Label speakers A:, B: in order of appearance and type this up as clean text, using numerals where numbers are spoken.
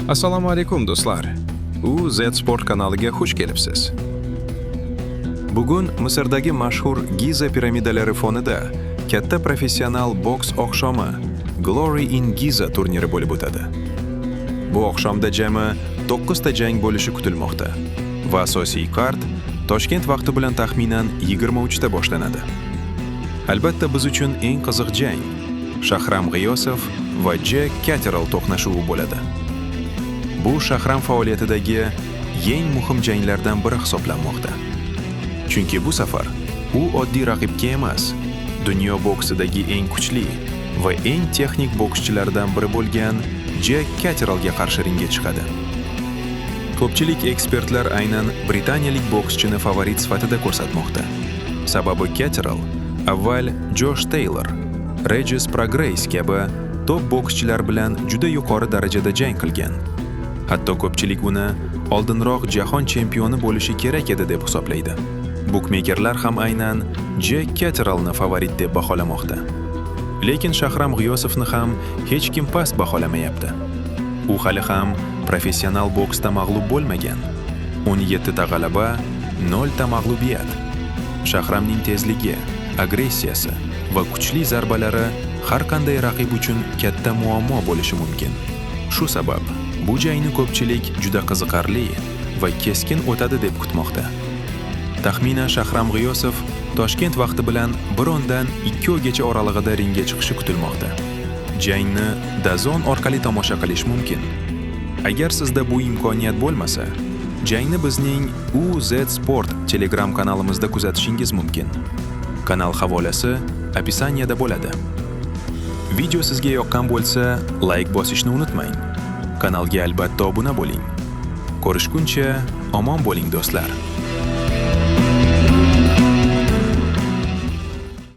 A: Assalomu alaykum do'stlar. U Z Sport kanaliga xush kelibsiz. Bugun Misrdagi mashhur Giza piramidalari fonida katta professional boks oqshomi Glory in Giza turniri bo'lib o'tadi. Bu oqshomda jami 9 ta jang bo'lishi kutilmoqda va asosiy kart Toshkent vaqti bilan taxminan 23 ta boshlanadi. Albatta biz uchun eng qiziq jang Shahram G'iyosov va Jack Catterall to'qnashuvi bo'ladi. Bu Shahram faoliyatidagi eng muhim janglardan biri hisoblanmoqda. Chunki bu safar u oddiy raqibga emas, dunyo boksidagi eng kuchli va eng texnik bokschilardan biri bo'lgan Jack Catterallga qarshi ringga chiqadi. Ko'pchilik ekspertlar aynan britaniyalik bokschini favorit sifatida ko'rsatmoqda. Sababi Catterall avval Josh Taylor, Regis Prograis kabi top bokschilar bilan juda yuqori darajada jang qilgan. Hatto ko'pchilik uni oldinroq jahon chempioni bo'lishi kerak edi deb hisoblaydi. Bukmekerlar ham aynan Jack Catterallni favorit deb baholamoqda. Lekin Shahram G'iyosovni ham hech kim past baholamayapti. U hali ham professional boksda mag'lub bo'lmagan. 17 ta g'alaba, 0 ta mag'lubiyat. Shahramning tezligi, agressiyasi va kuchli zarbalari har qanday raqib uchun katta muammo bo'lishi mumkin. Shu sabab bu jangni ko'pchilik juda qiziqarli va keskin o'tadi deb kutmoqda. Taxminan Shahram G'iyosov Toshkent vaqti bilan 1 dan 2 oygacha oralig'ida ringga chiqishi kutilmoqda. Jangni DAZN orqali tomosha qilish mumkin. Agar sizda bu imkoniyat bo'lmasa, jangni bizning UZ Sport Telegram kanalimizda kuzatishingiz mumkin. Kanal havolasi opisaniyada bo'ladi. Video sizga yoqqan bo'lsa, like bosishni unutmang. Kanalga albatta obuna bo'ling. Ko'rishguncha omon bo'ling do'stlar.